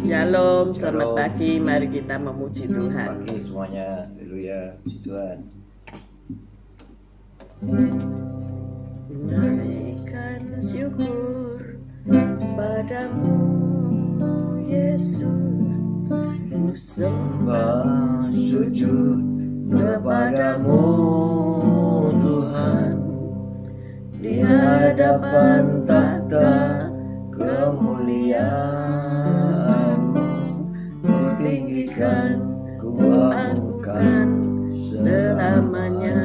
Shalom, selamat Shalom. pagi. Mari kita memuji Tuhan. Pagi semuanya, haleluya, puji Tuhan. Menaikkan syukur padamu, Yesus. Ku Sembah sujud kepadamu, Tuhan, di hadapan tahta kemuliaan-Mu. Ku tinggikan, ku agungkan selamanya.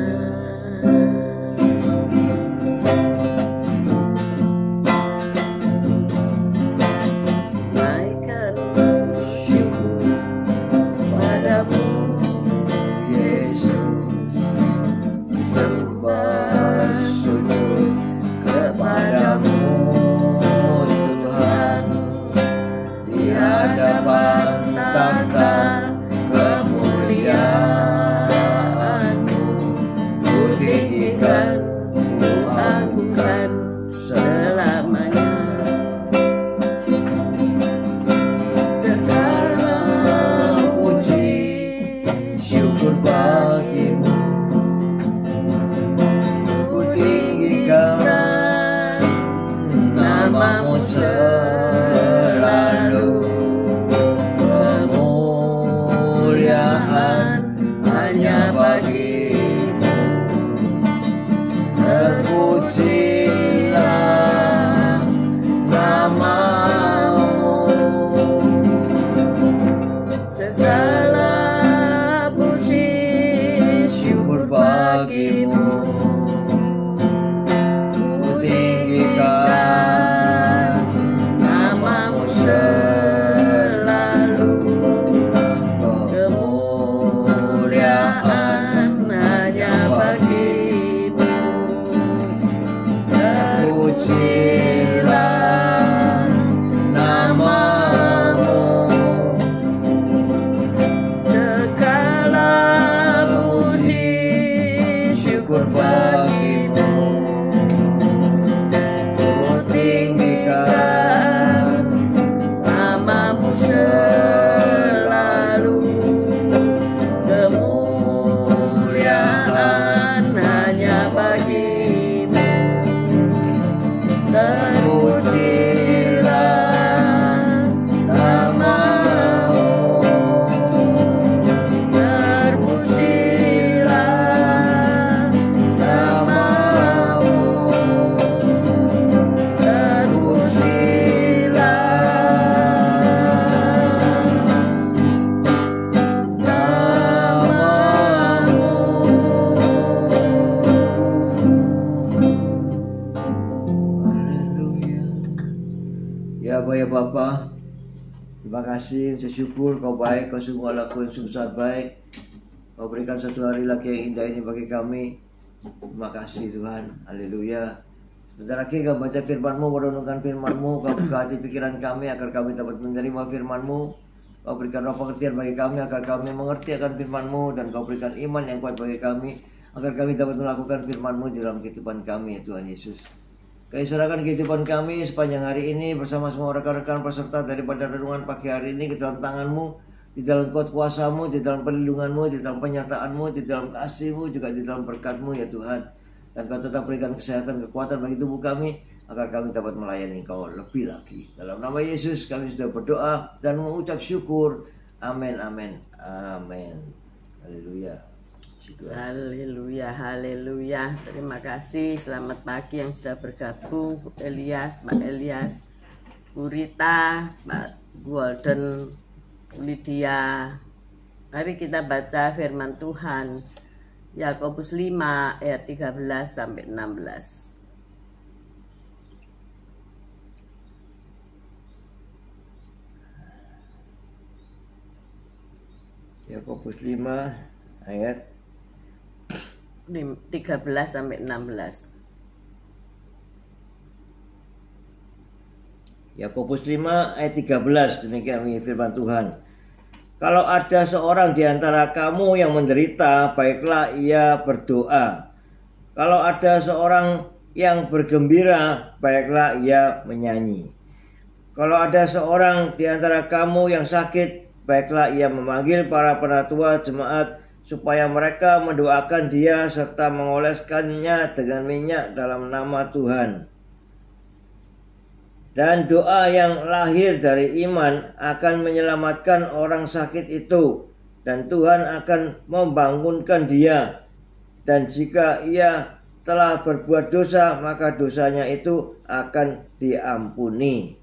Naikkan syukur padamu, Yesus. Sembah sujud kepadamu, Tuhan, di hadapan tahta kemuliaan-Mu. Ku tinggikan, ku agungkan selamanya. Segala puji syukur bagimu, ku tinggikan namamu selalu. Kemuliaan hanya bagimu. Terpujilah namamu. segala puji syukur bagimu. Ku tinggikan namamu selalu. Kemuliaan hanya bagimu. Pujilah namamu. Segala puji syukur bagimu. Ku tinggikan Namamu selalu. Kemuliaan hanya bagimu. Terpujilah namamu. terpujilah Namamu. Haleluya. Ya Bapa, ya Bapa, terima kasih, syukur Kau baik, Kau sungguh Allah, Kau yang sungguh sangat baik. Kau berikan satu hari lagi yang indah ini bagi kami. Terima kasih Tuhan, haleluya. Sebentar lagi Kau baca firman-Mu, merenungkan firman-Mu, Kau buka hati pikiran kami agar kami dapat menerima firman-Mu. Kau berikan roh pengertian bagi kami agar kami mengerti akan firman-Mu, dan Kau berikan iman yang kuat bagi kami agar kami dapat melakukan firman-Mu di dalam kehidupan kami, Tuhan Yesus. Kami serahkan kehidupan kami sepanjang hari ini bersama semua rekan-rekan peserta daripada renungan pagi hari ini ke dalam tangan-Mu, di dalam kuat kuasa-Mu, di dalam perlindungan-Mu, di dalam penyertaan-Mu, di dalam kasih-Mu, juga di dalam berkat-Mu ya Tuhan. Dan Kau tetap berikan kesehatan, kekuatan bagi tubuh kami agar kami dapat melayani Kau lebih lagi. Dalam nama Yesus kami sudah berdoa dan mengucap syukur. Amin, amin, amin. Haleluya. Puji Tuhan. Haleluya, haleluya. Terima kasih. Selamat pagi yang sudah bergabung, Bu Elias, Pak Elias, Bu Rita, Pak Golden, Bu Lydia. Mari kita baca firman Tuhan. Yakobus 5 ayat 13 sampai 16. Yakobus 5 ayat 13 sampai 16. Yakobus 5 ayat 13, demikian firman Tuhan. Kalau ada seorang di antara kamu yang menderita, baiklah ia berdoa. Kalau ada seorang yang bergembira, baiklah ia menyanyi. Kalau ada seorang di antara kamu yang sakit, baiklah ia memanggil para penatua jemaat supaya mereka mendoakan dia serta mengoleskannya dengan minyak dalam nama Tuhan. Dan doa yang lahir dari iman akan menyelamatkan orang sakit itu, dan Tuhan akan membangunkan dia. Dan jika ia telah berbuat dosa, maka dosanya itu akan diampuni.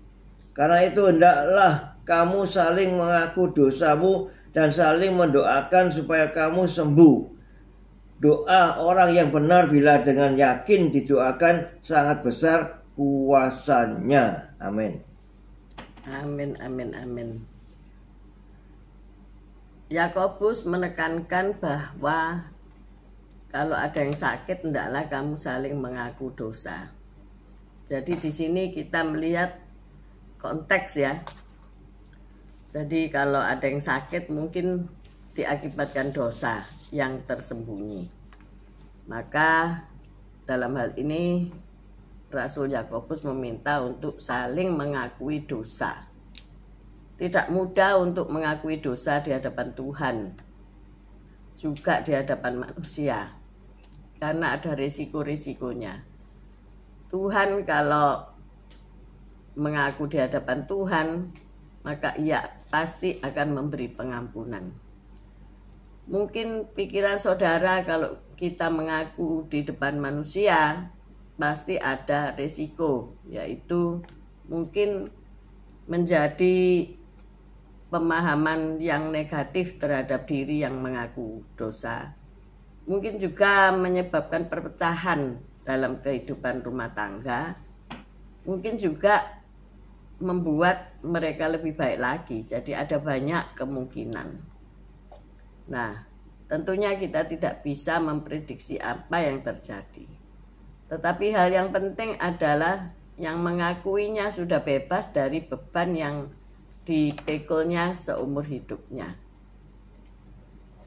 Karena itu hendaklah kamu saling mengaku dosamu dan saling mendoakan supaya kamu sembuh. Doa orang yang benar bila dengan yakin didoakan sangat besar kuasanya. Amin. Amin, amin, amin. Yakobus menekankan bahwa kalau ada yang sakit, hendaklah kamu saling mengaku dosa. Jadi di sini kita melihat konteks ya. Jadi kalau ada yang sakit mungkin diakibatkan dosa yang tersembunyi. Maka dalam hal ini Rasul Yakobus meminta untuk saling mengakui dosa. Tidak mudah untuk mengakui dosa di hadapan Tuhan, juga di hadapan manusia, karena ada risiko-risikonya. Tuhan kalau mengaku di hadapan Tuhan, maka ia pasti akan memberi pengampunan. Mungkin pikiran saudara kalau kita mengaku di depan manusia, pasti ada risiko, yaitu mungkin menjadi pemahaman yang negatif terhadap diri yang mengaku dosa. Mungkin juga menyebabkan perpecahan dalam kehidupan rumah tangga. Mungkin juga membuat mereka lebih baik lagi. Jadi ada banyak kemungkinan. Nah, tentunya kita tidak bisa memprediksi apa yang terjadi. Tetapi hal yang penting adalah yang mengakuinya sudah bebas dari beban yang dipikulnya seumur hidupnya.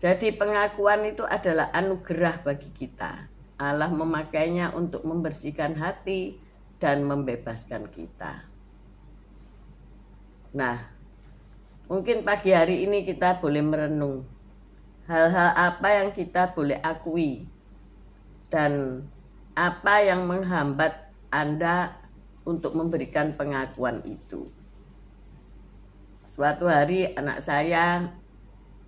Jadi pengakuan itu adalah anugerah bagi kita. Allah memakainya untuk membersihkan hati dan membebaskan kita. Nah, mungkin pagi hari ini kita boleh merenung hal-hal apa yang kita boleh akui dan apa yang menghambat Anda untuk memberikan pengakuan itu. Suatu hari anak saya,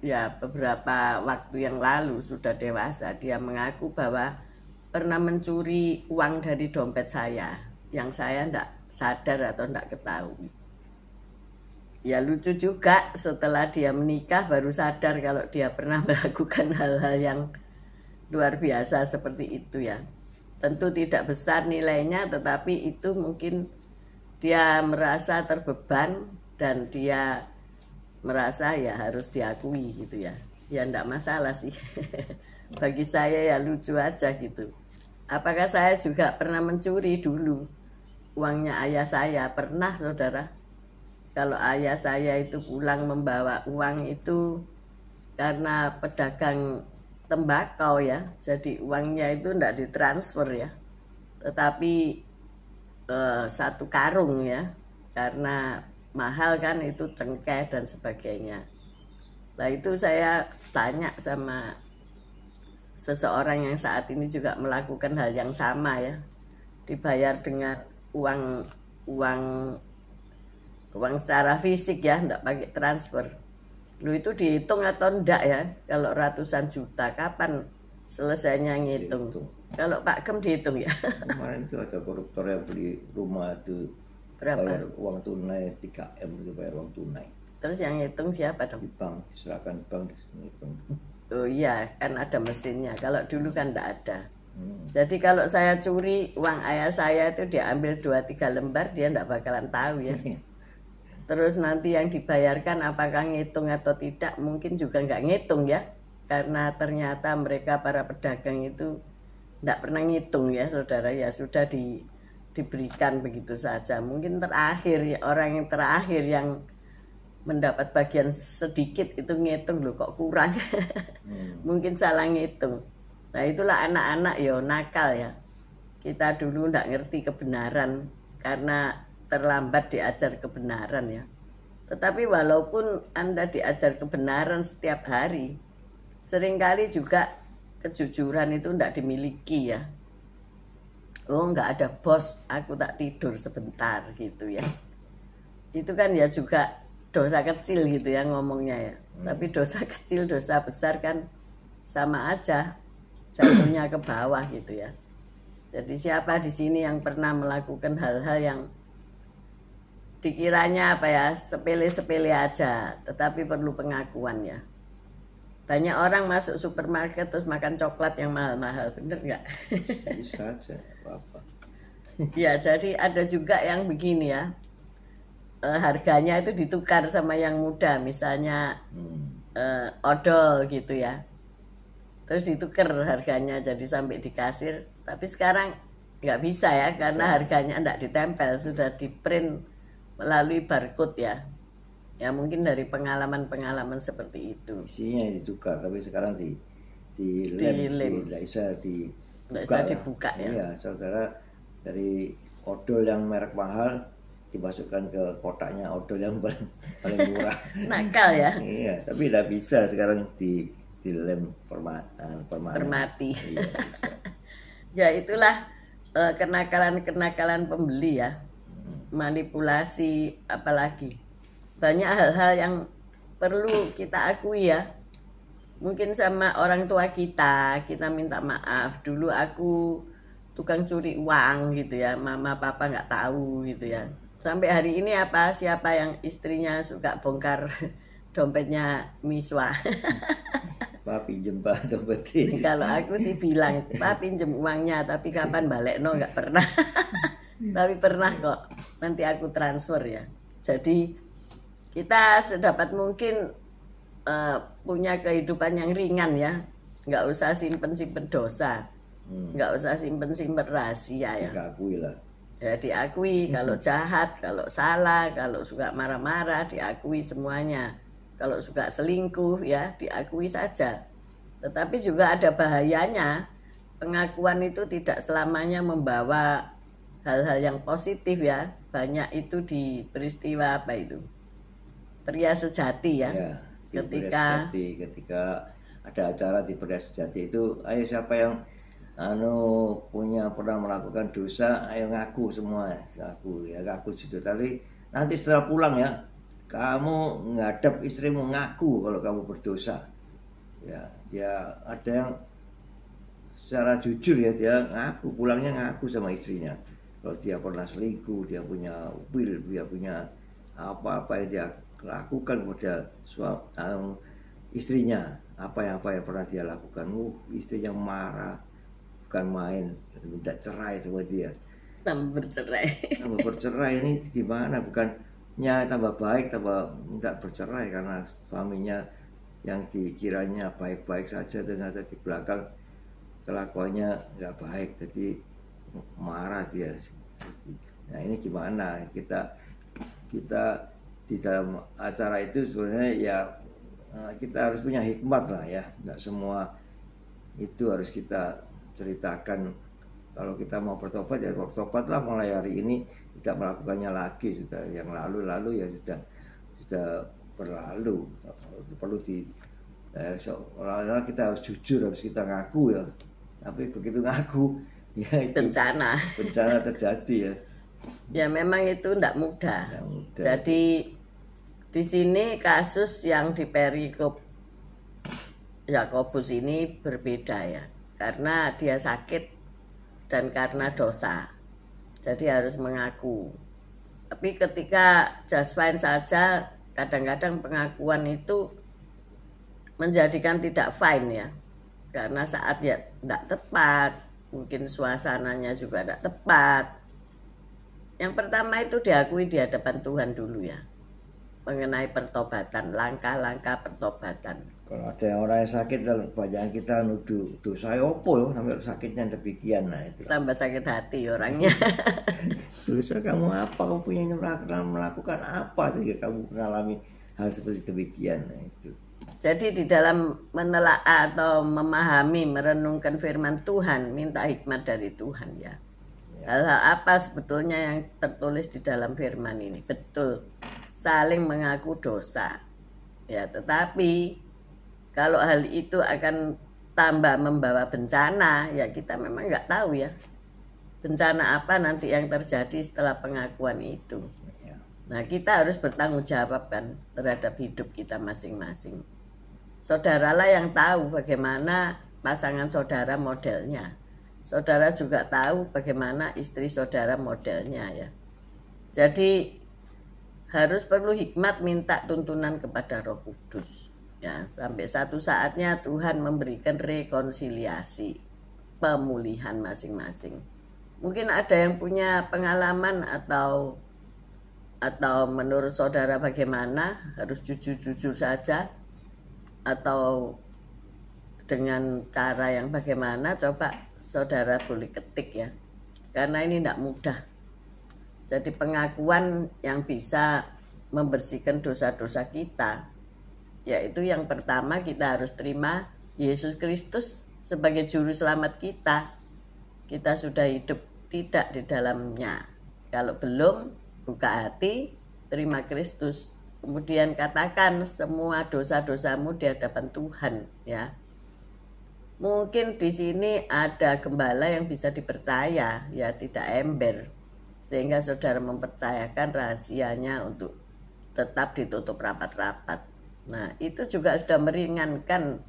ya beberapa waktu yang lalu sudah dewasa, dia mengaku bahwa pernah mencuri uang dari dompet saya yang saya tidak sadar atau tidak ketahui. Ya lucu juga, setelah dia menikah baru sadar kalau dia pernah melakukan hal-hal yang luar biasa seperti itu ya. Tentu tidak besar nilainya, tetapi itu mungkin dia merasa terbeban dan dia merasa ya harus diakui gitu ya. Ya enggak masalah sih. Bagi saya ya lucu aja gitu. Apakah saya juga pernah mencuri dulu uangnya ayah saya? Pernah saudara. Kalau ayah saya itu pulang membawa uang itu karena pedagang tembakau ya, jadi uangnya itu enggak ditransfer ya, tetapi satu karung ya, karena mahal kan itu cengkeh dan sebagainya. Nah itu saya tanya sama seseorang yang saat ini juga melakukan hal yang sama ya, dibayar dengan uang secara fisik ya, enggak pakai transfer. Lu itu dihitung atau enggak ya? Kalau ratusan juta, kapan selesainya ngitung? Kalau Pak Gem dihitung ya? Kemarin itu ada koruptor yang beli rumah itu bayar uang tunai 3M, itu bayar uang tunai. Terus yang ngitung siapa dong? Di bank, diserahkan bank ngitung. Oh iya, kan ada mesinnya. Kalau dulu kan enggak ada. Jadi kalau saya curi uang ayah saya itu diambil 2-3 lembar, dia enggak bakalan tahu ya. Terus nanti yang dibayarkan apakah ngitung atau tidak, mungkin juga nggak ngitung ya. Karena ternyata mereka para pedagang itu nggak pernah ngitung ya saudara, ya sudah diberikan begitu saja. Mungkin terakhir ya, orang yang terakhir yang mendapat bagian sedikit itu ngitung, loh kok kurang. Mungkin salah ngitung. Nah itulah anak-anak ya nakal ya. Kita dulu nggak ngerti kebenaran karena terlambat diajar kebenaran ya. Tetapi walaupun Anda diajar kebenaran setiap hari, seringkali juga kejujuran itu tidak dimiliki ya. Oh, nggak ada bos, aku tak tidur sebentar gitu ya. Itu kan ya juga dosa kecil gitu ya ngomongnya ya. Tapi dosa kecil, dosa besar kan sama aja, jatuhnya ke bawah gitu ya. Jadi siapa di sini yang pernah melakukan hal-hal yang dikiranya apa ya, sepele-sepele aja, tetapi perlu pengakuan ya. Banyak orang masuk supermarket terus makan coklat yang mahal-mahal, bener nggak? Bisa aja, apa-apa. Ya, jadi ada juga yang begini ya, harganya itu ditukar sama yang muda, misalnya odol gitu ya. Terus ditukar harganya jadi sampai di kasir, tapi sekarang nggak bisa ya, karena harganya nggak ditempel, sudah di print melalui barcode ya. Ya mungkin dari pengalaman-pengalaman seperti itu. Isinya ditukar, tapi sekarang di lem. Tidak bisa dibuka ya. Iya, saudara, dari odol yang merek mahal dimasukkan ke kotaknya odol yang paling murah. Nakal ya. Iya, tapi tidak bisa sekarang di lem permati. Iya, bisa. Ya itulah kenakalan-kenakalan pembeli ya. Manipulasi, apalagi banyak hal-hal yang perlu kita akui ya. Mungkin sama orang tua kita minta maaf, dulu aku tukang curi uang gitu ya, mama papa nggak tahu gitu ya. Sampai hari ini siapa yang istrinya suka bongkar dompetnya Miswa. Pak pinjem Pak dompetnya. Kalau aku sih bilang, Pak pinjem uangnya, tapi kapan balekno nggak pernah. Tapi pernah kok, nanti aku transfer ya. Jadi kita sedapat mungkin punya kehidupan yang ringan ya. Nggak usah simpen-simpen dosa, nggak usah simpen-simpen rahasia ya. Diakui lah. Ya diakui kalau jahat, kalau salah, kalau suka marah-marah, diakui semuanya. Kalau suka selingkuh ya diakui saja. Tetapi juga ada bahayanya. Pengakuan itu tidak selamanya membawa hal-hal yang positif ya. Banyak itu di peristiwa apa itu, Pria Sejati ya, ketika ada acara di Pria Sejati itu, ayo siapa yang pernah melakukan dosa, ayo ngaku semua, ngaku situ. Tapi nanti setelah pulang ya, kamu ngadep istrimu, ngaku kalau kamu berdosa. Ya ada yang secara jujur ya, dia ngaku, pulangnya ngaku sama istrinya. Kalau dia pernah selingkuh, dia punya upil, dia punya apa-apa yang dia lakukan kepada istrinya, apa yang pernah dia lakukan. Istrinya marah, bukan main, minta cerai sama dia. Tambah bercerai ini gimana? Bukannya tambah baik, tambah minta bercerai karena suaminya yang dikiranya baik-baik saja ternyata di belakang kelakuannya nggak baik, jadi marah dia. Nah ini gimana kita di dalam acara itu sebenarnya ya kita harus punya hikmat lah ya. Nggak semua itu harus kita ceritakan. Kalau kita mau bertobat ya bertobatlah mulai hari ini, tidak melakukannya lagi. Sudah yang lalu ya sudah berlalu. Perlu seolah-olah kita harus jujur, harus kita ngaku ya. Tapi begitu ngaku ya itu bencana terjadi ya. Ya memang itu tidak mudah. Jadi di sini kasus yang di perikop Yakobus ini berbeda ya, karena dia sakit dan karena dosa. Jadi harus mengaku. Tapi ketika just fine saja, kadang-kadang pengakuan itu menjadikan tidak fine ya, karena saat ya tidak tepat, mungkin suasananya juga tidak tepat. Yang pertama itu diakui di hadapan Tuhan dulu ya, mengenai pertobatan, langkah-langkah pertobatan. Kalau ada orang yang sakit, banyak kita nuduh dosa opo ya, sampai sakitnya demikian. Nah itu tambah sakit hati orangnya. Dosa kamu apa? Kamu punya melakukan apa sehingga kamu mengalami hal seperti demikian? Nah itu. Jadi di dalam menelaah atau memahami, merenungkan firman Tuhan, minta hikmat dari Tuhan ya. Hal-hal apa sebetulnya yang tertulis di dalam firman ini? Betul, saling mengaku dosa. Ya, tetapi kalau hal itu akan tambah membawa bencana, ya kita memang nggak tahu ya. Bencana apa nanti yang terjadi setelah pengakuan itu. Nah, kita harus bertanggung jawab kan terhadap hidup kita masing-masing. Saudaralah yang tahu bagaimana pasangan saudara modelnya. Saudara juga tahu bagaimana istri saudara modelnya ya. Jadi harus perlu hikmat minta tuntunan kepada Roh Kudus. Ya, sampai satu saatnya Tuhan memberikan rekonsiliasi, pemulihan masing-masing. Mungkin ada yang punya pengalaman atau menurut saudara bagaimana, harus jujur-jujur saja atau dengan cara yang bagaimana, coba saudara boleh ketik ya, karena ini tidak mudah. Jadi pengakuan yang bisa membersihkan dosa-dosa kita, yaitu yang pertama kita harus terima Yesus Kristus sebagai juru selamat kita. Kita sudah hidup tidak di dalamnya. Kalau belum, buka hati, terima Kristus. Kemudian katakan semua dosa-dosamu di hadapan Tuhan ya. Mungkin di sini ada gembala yang bisa dipercaya ya, tidak ember, sehingga saudara mempercayakan rahasianya untuk tetap ditutup rapat-rapat. Nah, itu juga sudah meringankan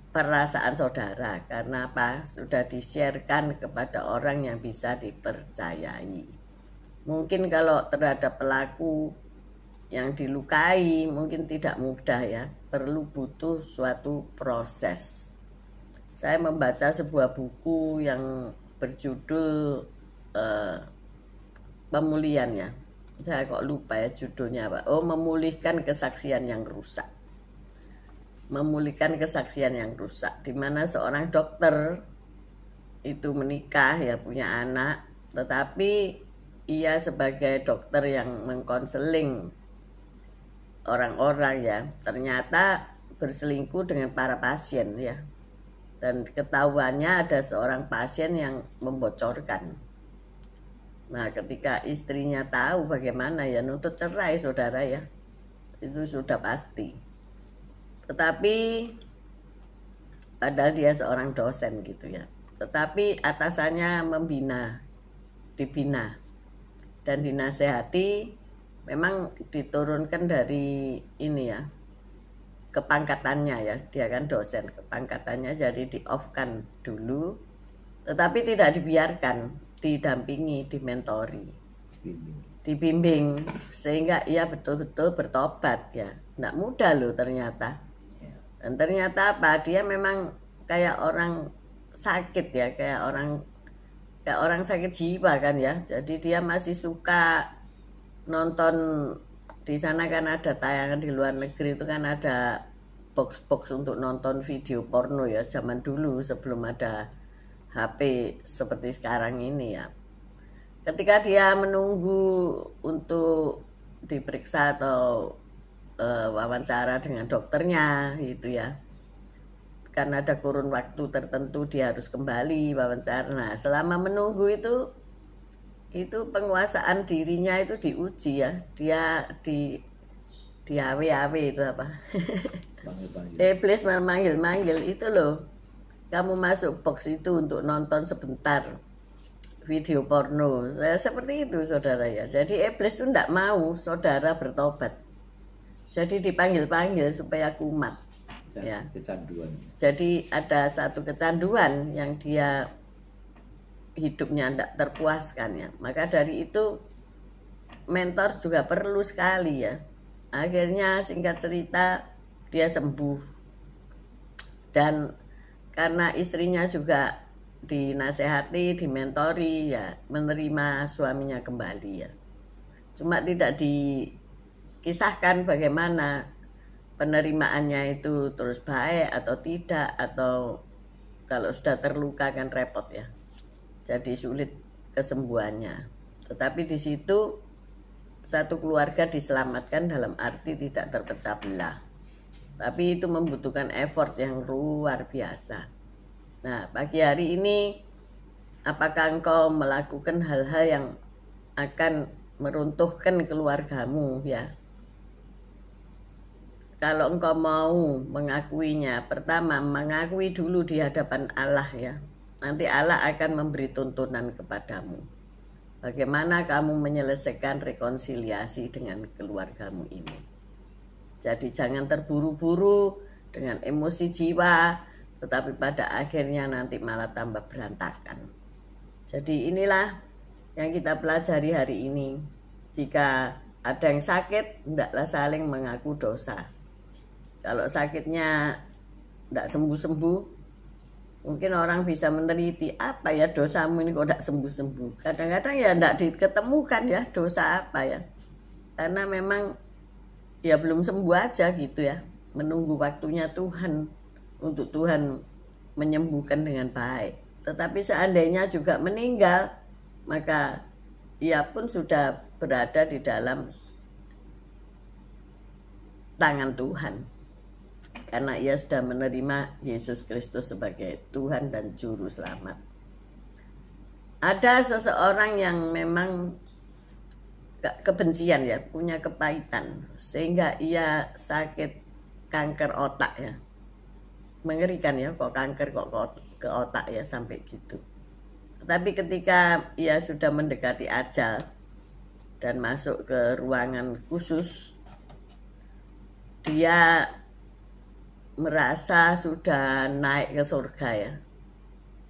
perasaan saudara. Karena apa? Sudah di-sharekan kepada orang yang bisa dipercayai. Mungkin kalau terhadap pelaku yang dilukai mungkin tidak mudah ya, perlu butuh suatu proses. Saya membaca sebuah buku yang berjudul pemulihan ya. Saya kok lupa ya judulnya apa. Oh, memulihkan kesaksian yang rusak. Memulihkan kesaksian yang rusak, di mana seorang dokter itu menikah ya, punya anak, tetapi ia sebagai dokter yang mengkonseling orang-orang ya, ternyata berselingkuh dengan para pasien ya. Dan ketahuannya ada seorang pasien yang membocorkan. Nah, ketika istrinya tahu, bagaimana ya, nuntut cerai saudara ya. Itu sudah pasti. Tetapi padahal dia seorang dosen gitu ya. Tetapi atasannya dibina dan dinasehati, memang diturunkan dari ini ya, kepangkatannya ya, dia kan dosen, kepangkatannya jadi di-off-kan dulu, tetapi tidak dibiarkan, didampingi, dimentori, dibimbing, sehingga ia betul-betul bertobat ya. Nggak mudah loh ternyata. Dan ternyata apa? Dia memang kayak orang sakit ya, kayak orang sakit jiwa kan ya. Jadi dia masih suka nonton. Di sana kan ada tayangan, di luar negeri itu kan ada box-box untuk nonton video porno ya, zaman dulu sebelum ada HP seperti sekarang ini ya. Ketika dia menunggu untuk diperiksa atau wawancara dengan dokternya gitu ya, karena ada kurun waktu tertentu dia harus kembali wawancara. Nah, selama menunggu itu penguasaan dirinya itu diuji ya. Dia di AW itu apa? Iblis memanggil itu loh. Kamu masuk box itu untuk nonton sebentar video porno. Seperti itu saudara ya. Jadi iblis itu tidak mau saudara bertobat. Jadi dipanggil-panggil supaya kumat. Ya. Kecanduan. Jadi ada satu kecanduan yang dia hidupnya tidak terpuaskan ya. Maka dari itu mentor juga perlu sekali ya. Akhirnya singkat cerita dia sembuh. Dan karena istrinya juga dinasehati, dimentori ya, menerima suaminya kembali ya. Cuma tidak dikisahkan bagaimana penerimaannya itu terus baik atau tidak, atau kalau sudah terluka kan repot ya. Jadi sulit kesembuhannya. Tetapi di situ satu keluarga diselamatkan dalam arti tidak terpecah belah. Tapi itu membutuhkan effort yang luar biasa. Nah, pagi hari ini Apakah engkau melakukan hal-hal yang akan meruntuhkan keluargamu ya? Kalau engkau mau mengakuinya, pertama mengakui dulu di hadapan Allah ya. Nanti Allah akan memberi tuntunan kepadamu. Bagaimana kamu menyelesaikan rekonsiliasi dengan keluargamu ini. Jadi jangan terburu-buru dengan emosi jiwa, tetapi pada akhirnya nanti malah tambah berantakan. Jadi inilah yang kita pelajari hari ini. Jika ada yang sakit, hendaklah saling mengaku dosa. Kalau sakitnya tidak sembuh-sembuh, mungkin orang bisa meneliti, apa ya dosamu ini kok tidak sembuh-sembuh. Kadang-kadang ya tidak diketemukan ya dosa apa ya. Karena memang ya belum sembuh aja gitu ya. Menunggu waktunya Tuhan untuk Tuhan menyembuhkan dengan baik. Tetapi seandainya juga meninggal, maka ia pun sudah berada di dalam tangan Tuhan. Karena ia sudah menerima Yesus Kristus sebagai Tuhan dan Juru Selamat. Ada seseorang yang memang kebencian ya, punya kepahitan, sehingga ia sakit kanker otak ya. Mengerikan ya, kok kanker kok ke otak ya sampai gitu. Tapi ketika ia sudah mendekati ajal dan masuk ke ruangan khusus, dia merasa sudah naik ke surga ya.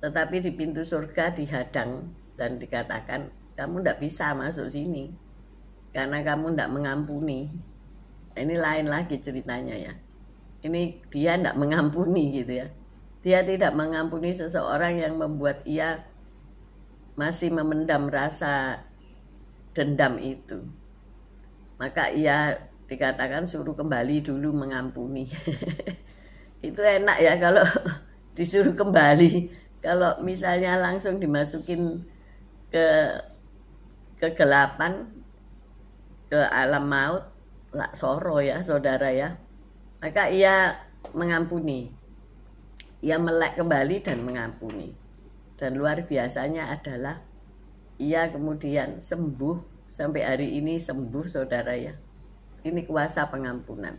Tetapi di pintu surga dihadang dan dikatakan, kamu tidak bisa masuk sini karena kamu tidak mengampuni. Ini lain lagi ceritanya ya. Ini dia tidak mengampuni gitu ya. Dia tidak mengampuni seseorang yang membuat ia masih memendam rasa dendam itu. Maka ia dikatakan suruh kembali dulu mengampuni. Itu enak ya kalau disuruh kembali. Kalau misalnya langsung dimasukin ke kegelapan, ke alam maut, lak soro ya saudara ya. Maka ia mengampuni. Ia melek kembali dan mengampuni. Dan luar biasanya adalah ia kemudian sembuh. Sampai hari ini sembuh saudara ya. Ini kuasa pengampunan.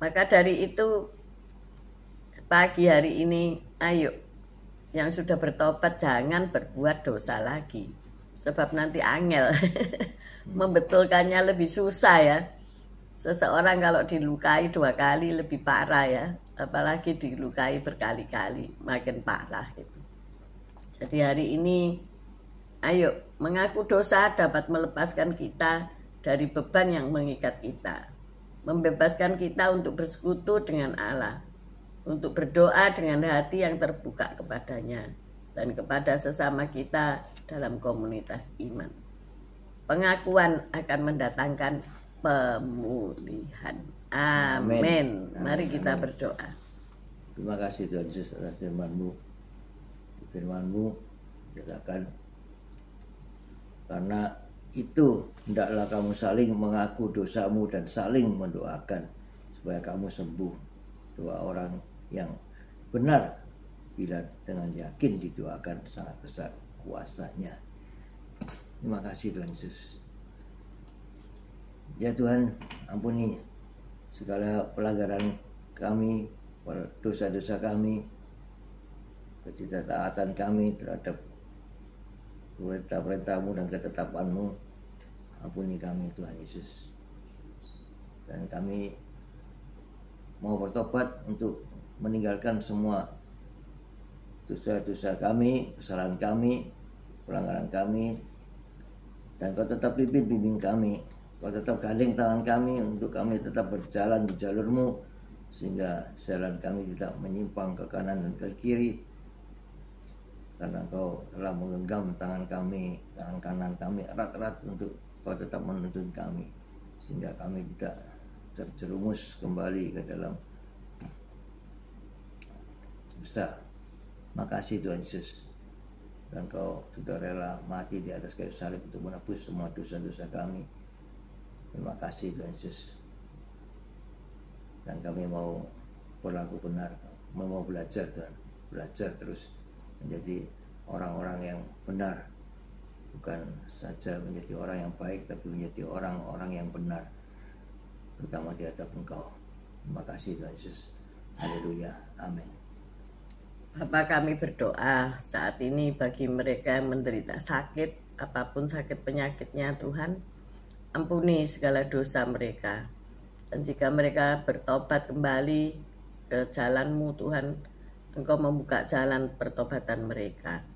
Maka dari itu pagi hari ini, ayo yang sudah bertobat jangan berbuat dosa lagi. Sebab nanti angel membetulkannya lebih susah ya. Seseorang kalau dilukai 2 kali lebih parah ya. Apalagi dilukai berkali-kali, makin parah gitu. Jadi hari ini, ayo mengaku dosa dapat melepaskan kita dari beban yang mengikat kita. Membebaskan kita untuk bersekutu dengan Allah. Untuk berdoa dengan hati yang terbuka kepadanya dan kepada sesama kita dalam komunitas iman. Pengakuan akan mendatangkan pemulihan. Amin. Mari kita berdoa. Terima kasih Tuhan Yesus atas firman-Mu. Firman-Mu katakan, karena itu hendaklah kamu saling mengaku dosamu dan saling mendoakan supaya kamu sembuh. 2 orang yang benar bila dengan yakin didoakan sangat besar kuasanya. Terima kasih Tuhan Yesus. Ya Tuhan, ampuni segala pelanggaran kami, dosa-dosa kami, ketidaktaatan kami terhadap perintah-perintah-Mu dan ketetapan-Mu. Ampuni kami Tuhan Yesus. Dan kami mau bertobat untuk meninggalkan semua dosa-dosa kami, kesalahan kami, pelanggaran kami, dan Kau tetap bimbing kami. Kau tetap gandeng tangan kami untuk kami tetap berjalan di jalur-Mu, sehingga jalan kami tidak menyimpang ke kanan dan ke kiri, karena Kau telah menggenggam tangan kami, tangan kanan kami erat-erat untuk Kau tetap menuntun kami, sehingga kami tidak terjerumus kembali ke dalam dosa. Makasih Tuhan Yesus, dan Kau sudah rela mati di atas kayu salib untuk menebus semua dosa-dosa kami. Terima kasih Tuhan Yesus. Dan kami mau berlaku benar, mau belajar Tuhan, belajar terus menjadi orang-orang yang benar. Bukan saja menjadi orang yang baik, tapi menjadi orang-orang yang benar, terutama di hadapan Engkau. Terima kasih Tuhan Yesus. Haleluya. Amin. Bapa, kami berdoa saat ini bagi mereka yang menderita sakit, apapun sakit penyakitnya Tuhan, ampuni segala dosa mereka. Dan jika mereka bertobat kembali ke jalan-Mu Tuhan, Engkau membuka jalan pertobatan mereka.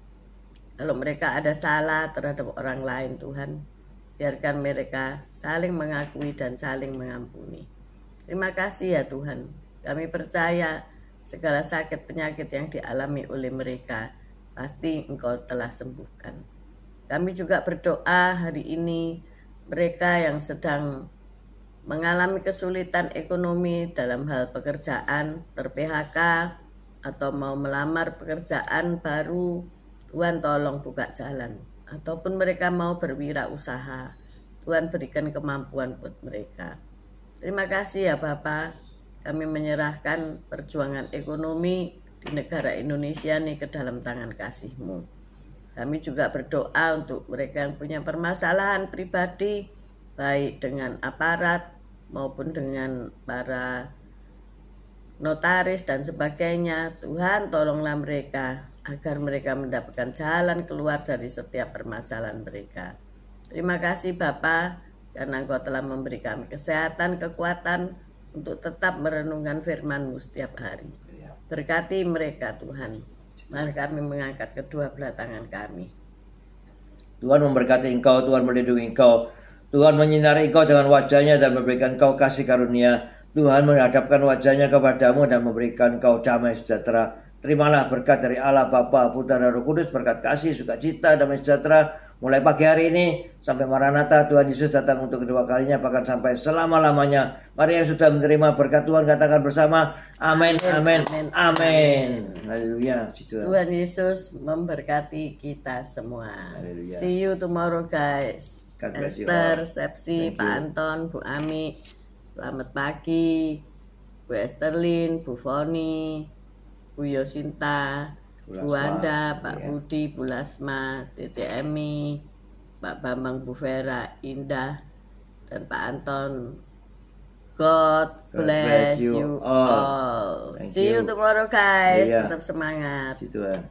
Kalau mereka ada salah terhadap orang lain Tuhan, biarkan mereka saling mengakui dan saling mengampuni. Terima kasih ya Tuhan, kami percaya segala sakit penyakit yang dialami oleh mereka pasti Engkau telah sembuhkan. Kami juga berdoa hari ini mereka yang sedang mengalami kesulitan ekonomi dalam hal pekerjaan, ter-PHK, atau mau melamar pekerjaan baru, Tuhan tolong buka jalan. Ataupun mereka mau berwirausaha, Tuhan berikan kemampuan buat mereka. Terima kasih ya Bapak, kami menyerahkan perjuangan ekonomi di negara Indonesia ini ke dalam tangan kasih-Mu. Kami juga berdoa untuk mereka yang punya permasalahan pribadi, baik dengan aparat maupun dengan para notaris dan sebagainya. Tuhan tolonglah mereka agar mereka mendapatkan jalan keluar dari setiap permasalahan mereka. Terima kasih Bapa, karena Engkau telah memberi kami kesehatan, kekuatan untuk tetap merenungkan firman-Mu setiap hari. Berkati mereka Tuhan. Mari kami mengangkat kedua belah tangan kami. Tuhan memberkati Engkau, Tuhan melindungi Engkau, Tuhan menyinari Engkau dengan wajah-Nya dan memberikan Engkau kasih karunia. Tuhan menghadapkan wajah-Nya kepadamu dan memberikan Engkau damai sejahtera. Terimalah berkat dari Allah Bapa, Putra dan Roh Kudus, berkat kasih, sukacita, damai sejahtera mulai pagi hari ini sampai Maranatha Tuhan Yesus datang untuk kedua kalinya, bahkan sampai selama-lamanya. Mari yang sudah menerima berkat Tuhan katakan bersama, amin, amin, amin. Haleluya. Tuhan Yesus memberkati kita semua. Haleluya. See you tomorrow guys. Esther, Sepsi, Pak Anton, Bu Ami, selamat pagi. Bu Esterlin, Bu Foni, Bu Yosinta, Bu Wanda, Pak Budi, Bu Lasma, Cece Emi, Pak Bambang, Bu Vera, Indah, dan Pak Anton. God bless you all. See you tomorrow guys. Tetap semangat. Tuhan.